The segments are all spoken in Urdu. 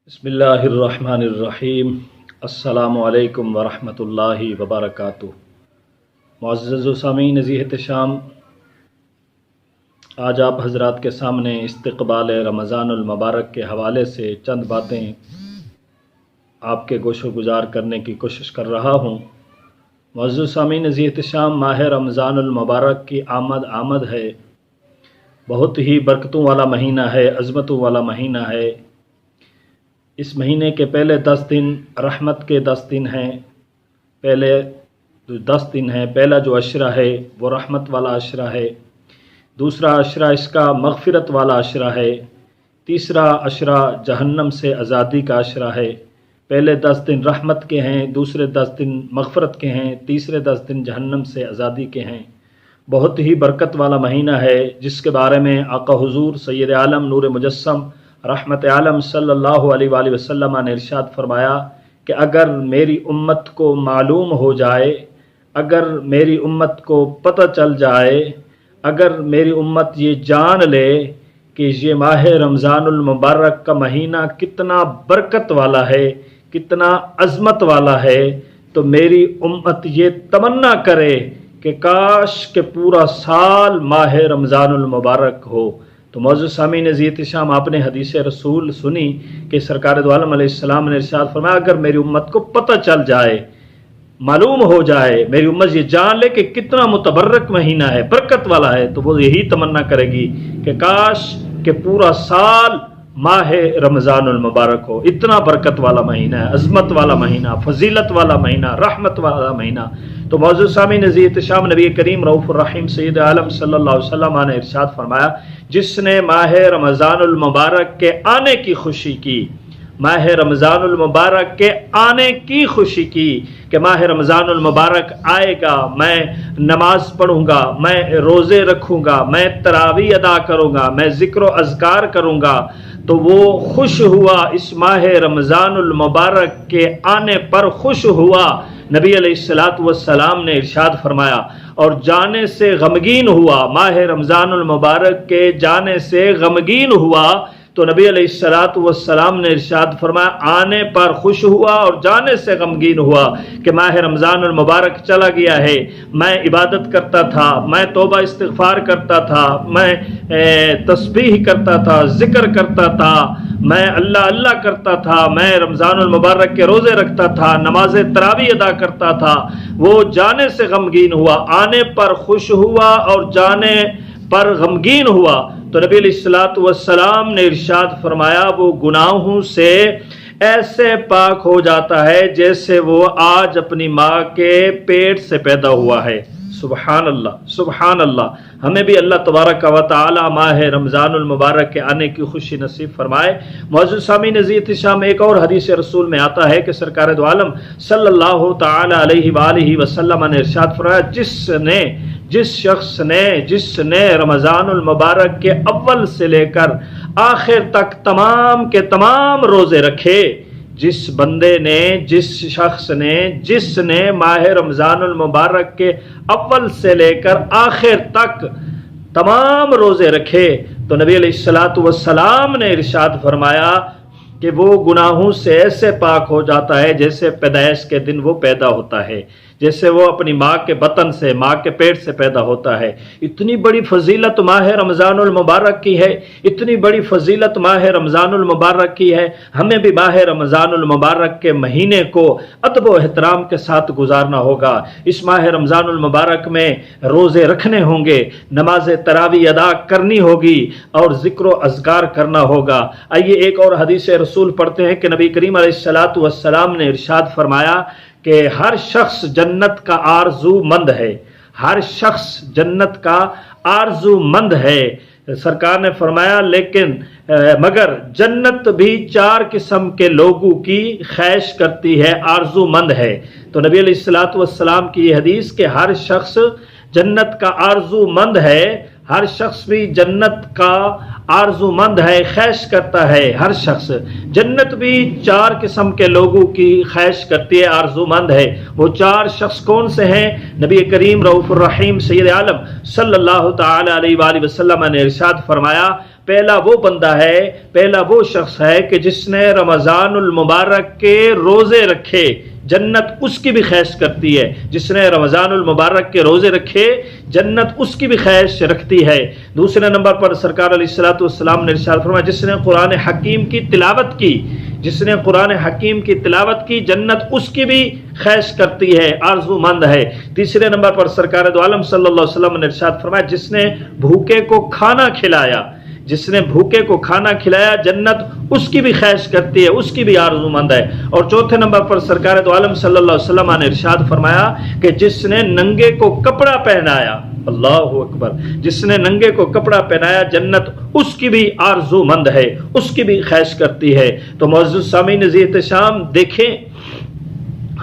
بسم اللہ الرحمن الرحیم۔ السلام علیکم ورحمۃ اللہ وبرکاتہ۔ معزز سامعین عزیز احتشام، آج آپ حضرات کے سامنے استقبال رمضان المبارک کے حوالے سے چند باتیں آپ کے گوش و گزار کرنے کی کوشش کر رہا ہوں۔ معزز سامعین عزیز احتشام، ماہ رمضان المبارک کی آمد ہے، بہت ہی برکتوں والا مہینہ ہے، عظمتوں والا مہینہ ہے۔ اس مہینے کے پہلے 10 دن رحمت کے 10 دن ہیں۔ پہلے 10 دن ہیں، پہلا جو عشرہ ہے وہ رحمت والا عشرہ ہے، دوسرا عشرہ اس کا مغفرت والا عشرہ ہے، تیسرا عشرہ جہنم سے آزادی کا عشرہ ہے۔ پہلے 10 دن رحمت کے ہیں، دوسرے 10 دن مغفرت کے ہیں، تیسرے 10 دن جہنم سے آزادی کے ہیں۔ بہت ہی برکت والا مہینہ ہے، جس کے بارے میں آقا حضور سید عالم نور مجسم رحمت عالم صلی اللہ علیہ وآلہ وسلم نے ارشاد فرمایا کہ اگر میری امت کو معلوم ہو جائے، اگر میری امت کو پتہ چل جائے، اگر میری امت یہ جان لے کہ یہ ماہ رمضان المبارک کا مہینہ کتنا برکت والا ہے، کتنا عظمت والا ہے، تو میری امت یہ تمنا کرے کہ کاش کہ پورا سال ماہ رمضان المبارک ہو۔ تو معزز سامعین عزیز احتشام، آپ نے حدیث رسول سنی کہ سرکار دو عالم علیہ السلام نے ارشاد فرمایا اگر میری امت کو پتہ چل جائے، معلوم ہو جائے، میری امت یہ جان لے کہ کتنا متبرک مہینہ ہے، برکت والا ہے، تو وہ یہی تمنا کرے گی کہ کاش کہ پورا سال ماہ رمضان المبارک ہو۔ اتنا برکت والا مہینہ ہے، عظمت والا مہینہ، فضیلت والا مہینہ، رحمت والا مہینہ۔ تو معزز سامعین عزیز احتشام، نبی کریم رؤوف الرحیم سید عالم صلی اللہ علیہ وسلم نے ارشاد فرمایا جس نے ماہ رمضان المبارک کے آنے کی خوشی کی، ماہ رمضان المبارک کے آنے کی خوشی کی کہ ماہ رمضان المبارک آئے گا، میں نماز پڑھوں گا، میں روزے رکھوں گا، میں تراویح ادا کروں گا، میں ذکر و اذکار کروں گا، تو وہ خوش ہوا، اس ماہ رمضان المبارک کے آنے پر خوش ہوا، نبی علیہ السلام نے ارشاد فرمایا، اور جانے سے غمگین ہوا، ماہ رمضان المبارک کے جانے سے غمگین ہوا، تو نبی علیہ السلام نے ارشاد فرمایا آنے پر خوش ہوا اور جانے سے غمگین ہوا کہ ماہ رمضان المبارک چلا گیا ہے، میں عبادت کرتا تھا، میں توبہ استغفار کرتا تھا، میں تسبیح کرتا تھا، ذکر کرتا تھا، میں اللہ اللہ کرتا تھا، میں رمضان المبارک کے روزے رکھتا تھا، نماز تراویح ادا کرتا تھا، وہ جانے سے غمگین ہوا، آنے پر خوش ہوا اور جانے پر غمگین ہوا۔ تو نبی علیہ السلام نے ارشاد فرمایا وہ گناہوں سے ایسے پاک ہو جاتا ہے جیسے وہ آج اپنی ماں کے پیٹ سے پیدا ہوا ہے۔ سبحان اللہ، سبحان اللہ۔ ہمیں بھی اللہ تبارک و تعالی ماہ رمضان المبارک کے آنے کی خوشی نصیب فرمائے۔ معزز سامعین عزیز احتشام، ایک اور حدیث رسول میں آتا ہے کہ سرکار دو عالم صلی اللہ تعالی علیہ وآلہ وسلم نے ارشاد فرمایا جس نے رمضان المبارک کے اول سے لے کر آخر تک تمام کے تمام روزے رکھے، جس شخص نے ماہ رمضان المبارک کے اول سے لے کر آخر تک تمام روزے رکھے، تو نبی علیہ السلام نے ارشاد فرمایا کہ وہ گناہوں سے ایسے پاک ہو جاتا ہے جیسے پیدائش کے دن وہ پیدا ہوتا ہے، جیسے وہ اپنی ماں کے بطن سے، ماں کے پیٹ سے پیدا ہوتا ہے۔ اتنی بڑی فضیلت ماہ رمضان المبارک کی ہے، اتنی بڑی فضیلت ماہ رمضان المبارک کی ہے۔ ہمیں بھی ماہ رمضان المبارک کے مہینے کو ادب و احترام کے ساتھ گزارنا ہوگا۔ اس ماہ رمضان المبارک میں روزے رکھنے ہوں گے، نماز تراویح ادا کرنی ہوگی اور ذکر و اذکار کرنا ہوگا۔ آئیے ایک اور حدیث رسول پڑھتے ہیں کہ نبی کریم علیہ السلام نے ارشاد فرمایا کہ ہر شخص جنت کا آرزو مند ہے، ہر شخص جنت کا آرزو مند ہے۔ سرکار نے فرمایا مگر جنت بھی 4 قسم کے لوگوں کی خواہش کرتی ہے، آرزو مند ہے۔ تو نبی علیہ السلام کی یہ حدیث کہ ہر شخص جنت کا آرزو مند ہے، ہر شخص بھی جنت کا آرزو مند ہے، خواہش کرتا ہے، ہر شخص جنت بھی 4 قسم کے لوگوں کی خواہش کرتی ہے، آرزو مند ہے۔ وہ 4 شخص کون سے ہیں؟ نبی کریم رؤوف الرحیم سید عالم صلی اللہ تعالی علیہ وآلہ وسلم نے ارشاد فرمایا پہلا وہ بندہ ہے، پہلا وہ شخص ہے کہ جس نے رمضان المبارک کے روزے رکھے، جنت اس کی بھی خواہش کرتی ہے۔ جس نے رمضان المبارک کے روزے رکھے جنت اس کی بھی خواہش رکھتی ہے۔ دوسرے نمبر پر سرکار علیہ الصلوۃ والسلام نے ارشاد فرمایا جس نے قرآن حکیم کی تلاوت کی، جس نے قرآن حکیم کی تلاوت کی جنت اس کی بھی خواہش کرتی ہے، آرزو مند ہے۔ تیسرے نمبر پر سرکار دو عالم صلی اللہ علیہ وسلم نے ارشاد فرمایا جس نے بھوکے کو کھانا کھلایا، جس نے بھوکے کو کھانا کھلایا جنت اس کی بھی خواہش کرتی ہے، اس کی بھی آرزو مند ہے۔ اور چوتھے نمبر پر سرکار دو عالم صلی اللہ علیہ وسلم نے ارشاد فرمایا کہ جس نے ننگے کو کپڑا پہنایا، اللہ اکبر، جس نے ننگے کو کپڑا پہنایا جنت اس کی بھی آرزو مند ہے، اس کی بھی خواہش کرتی ہے۔ تو معزز سامعین عزیز احتشام، دیکھیں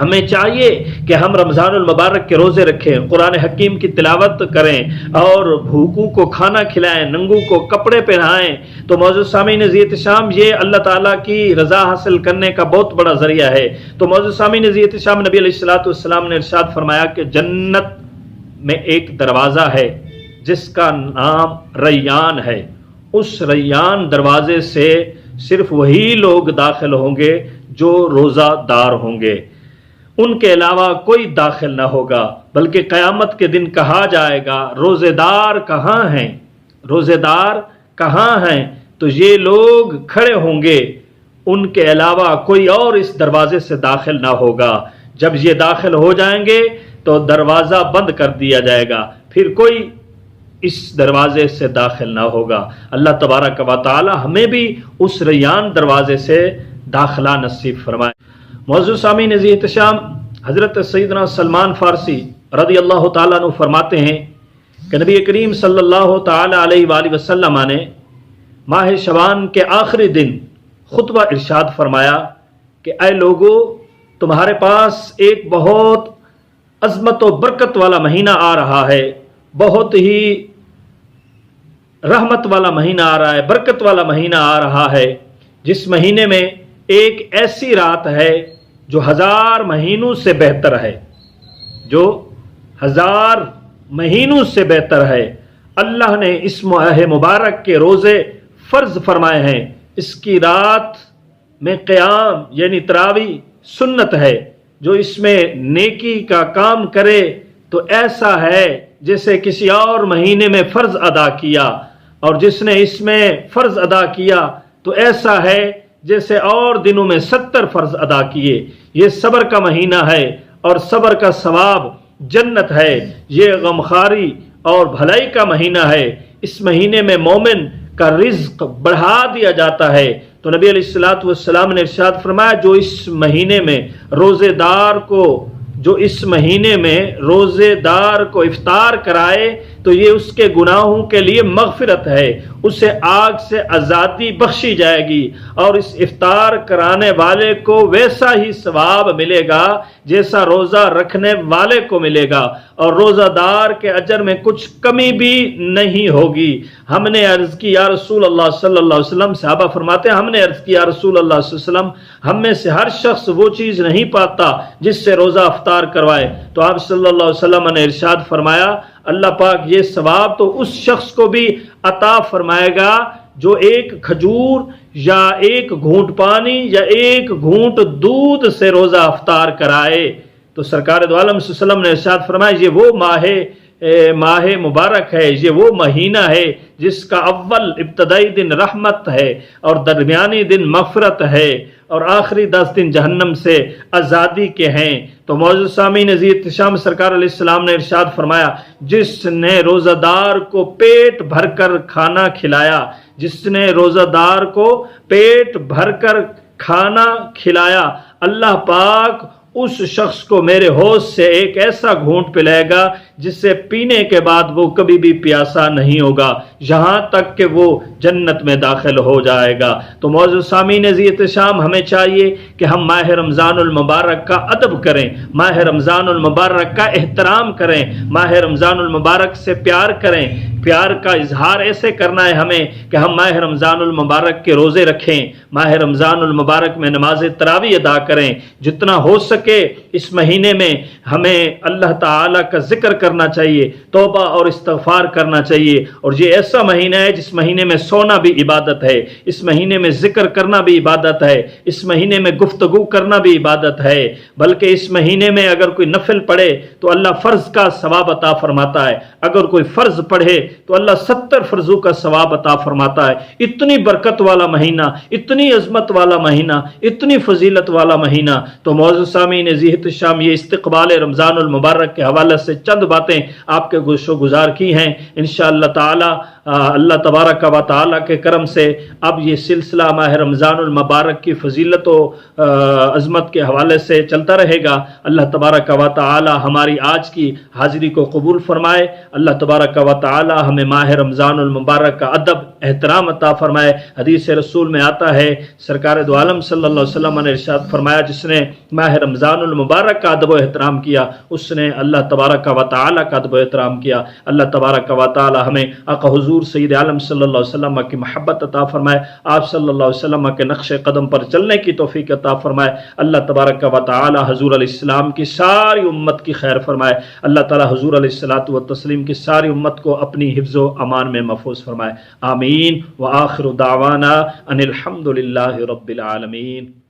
ہمیں چاہیے کہ ہم رمضان المبارک کے روزے رکھیں، قرآن حکیم کی تلاوت کریں اور بھوکوں کو کھانا کھلائیں، ننگوں کو کپڑے پہنائیں۔ تو معزز سامعین عزیز احتشام، یہ اللہ تعالیٰ کی رضا حاصل کرنے کا بہت بڑا ذریعہ ہے۔ تو معزز سامعین عزیز احتشام، نبی علیہ الصلوۃ والسلام نے ارشاد فرمایا کہ جنت میں ایک دروازہ ہے جس کا نام ریان ہے، اس ریان دروازے سے صرف وہی لوگ داخل ہوں گے جو روزہ دار ہوں گے، ان کے علاوہ کوئی داخل نہ ہوگا۔ بلکہ قیامت کے دن کہا جائے گا روزے دار کہاں ہیں، روزے دار کہاں ہیں؟ تو یہ لوگ کھڑے ہوں گے، ان کے علاوہ کوئی اور اس دروازے سے داخل نہ ہوگا۔ جب یہ داخل ہو جائیں گے تو دروازہ بند کر دیا جائے گا، پھر کوئی اس دروازے سے داخل نہ ہوگا۔ اللہ تبارک و تعالی ہمیں بھی اس ریان دروازے سے داخلہ نصیب فرمائے۔ معزز سامعین عزیز احتشام، حضرت سیدنا سلمان فارسی رضی اللہ تعالیٰ عنہ فرماتے ہیں کہ نبی کریم صلی اللہ تعالیٰ علیہ وآلہ وسلم نے ماہ شعبان کے آخری دن خطبہ ارشاد فرمایا کہ اے لوگو، تمہارے پاس ایک بہت عظمت و برکت والا مہینہ آ رہا ہے، بہت ہی رحمت والا مہینہ آ رہا ہے، برکت والا مہینہ آ رہا ہے، جس مہینے میں ایک ایسی رات ہے جو 1000 مہینوں سے بہتر ہے، جو 1000 مہینوں سے بہتر ہے۔ اللہ نے اس ماہ مبارک کے روزے فرض فرمائے ہیں، اس کی رات میں قیام یعنی تراویح سنت ہے، جو اس میں نیکی کا کام کرے تو ایسا ہے جیسے کسی اور مہینے میں فرض ادا کیا، اور جس نے اس میں فرض ادا کیا تو ایسا ہے جیسے اور دنوں میں 70 فرض ادا کیے۔ یہ صبر کا مہینہ ہے اور صبر کا ثواب جنت ہے، یہ غمخواری اور بھلائی کا مہینہ ہے۔ اس مہینے میں مومن کا رزق بڑھا دیا جاتا ہے۔ تو نبی علیہ الصلوۃ والسلام نے ارشاد فرمایا جو اس مہینے میں روزے دار کو افطار کرائے تو یہ اس کے گناہوں کے لیے مغفرت ہے، اسے آگ سے آزادی بخشی جائے گی، اور اس افطار کرانے والے کو ویسا ہی ثواب ملے گا جیسا روزہ رکھنے والے کو ملے گا، اور روزہ دار کے اجر میں کچھ کمی بھی نہیں ہوگی۔ ہم نے عرض کی یا رسول اللہ صلی اللہ علیہ وسلم، صحابہ فرماتے ہیں ہم نے عرض کی یا رسول اللہ صلی اللہ علیہ وسلم، ہم میں سے ہر شخص وہ چیز نہیں پاتا جس سے روزہ افطار کروائے۔ تو آپ صلی اللہ علیہ وسلم نے ارشاد فرمایا اللہ پاک یہ ثواب تو اس شخص کو بھی عطا فرمائے گا جو ایک کھجور یا ایک گھونٹ پانی یا ایک گھونٹ دودھ سے روزہ افطار کرائے۔ تو سرکار دو عالم صلی اللہ علیہ وسلم نے ارشاد فرمایا یہ وہ ماہ مبارک ہے، یہ وہ مہینہ ہے جس کا اول ابتدائی دن رحمت ہے اور درمیانی دن مغفرت ہے اور آخری 10 دن جہنم سے آزادی کے ہیں۔ تو معزز سامعین عزیز احتشام، سرکار علیہ السلام نے ارشاد فرمایا جس نے روزہ دار کو پیٹ بھر کر کھانا کھلایا، جس نے روزہ دار کو پیٹ بھر کر کھانا کھلایا، اللہ پاک اس شخص کو میرے حوض سے ایک ایسا گھونٹ پلائے گا جس سے پینے کے بعد وہ کبھی بھی پیاسا نہیں ہوگا، یہاں تک کہ وہ جنت میں داخل ہو جائے گا۔ تو معزز سامعین عزیز احتشام، ہمیں چاہیے کہ ہم ماہ رمضان المبارک کا ادب کریں، ماہ رمضان المبارک کا احترام کریں، ماہ رمضان المبارک سے پیار کریں، پیار کا اظہار ایسے کرنا ہے ہمیں کہ ہم ماہ رمضان المبارک کے روزے رکھیں، ماہ رمضان المبارک میں نماز تراویح ادا کریں، جتنا ہو سکے اس مہینے میں ہمیں اللہ تعالیٰ کا ذکر کرنا چاہیے، توبہ اور استغفار کرنا چاہیے۔ اور یہ ایسا مہینہ ہے جس مہینے میں سونا بھی عبادت ہے، اس مہینے میں ذکر کرنا بھی عبادت ہے، اس مہینے میں گفتگو کرنا بھی عبادت ہے، بلکہ اس مہینے میں اگر کوئی نفل پڑھے تو اللہ فرض کا ثواب عطا فرماتا ہے، اگر کوئی فرض پڑھے تو اللہ 70 فرضوں کا ثواب عطا فرماتا ہے۔ اتنی برکت والا مہینہ، اتنی عظمت والا مہینہ، اتنی فضیلت والا مہینہ۔ تو معزز سامعین ذیحت الشام، یہ استقبال رمضان المبارک کے حوالے سے چند باتیں آپ کے گوش و گزار کی ہیں۔ انشاءاللہ تعالی اللہ تبارک و تعالی کے کرم سے اب یہ سلسلہ ماہ رمضان المبارک کی فضیلت و عظمت کے حوالے سے چلتا رہے گا۔ اللہ تبارک و تعالی ہماری آج کی حاضری کو قبول فرمائے۔ اللہ تبارک و تعالی ہمیں ماہ رمضان المبارک کا ادب احترام عطا فرمائے۔ حدیث رسول میں آتا ہے، سرکار دو عالم صلی اللہ علیہ وسلم نے ارشاد فرمایا، جس نے ماہ رمضان المبارک کا ادب و احترام کیا اس نے اللہ تبارک و تعالی کا ادب و احترام کیا۔ اللہ تبارک و تعالی ہمیں آقا حضور سید عالم صلی اللہ علیہ وسلم کی محبت عطا فرمائے، آپ صلی اللہ علیہ وسلم کے نقش قدم پر چلنے کی توفیق عطا فرمائے۔ اللہ تبارک و تعالی حضور علیہ السلام کی ساری امت کی خیر فرمائے۔ اللہ تعالی حضور علیہ الصلوۃ والتسلیم کی ساری امت کو اپنی حفظ و امان میں محفوظ فرمائے۔ آمین۔ وآخر دعوانا ان الحمد للہ رب العالمین۔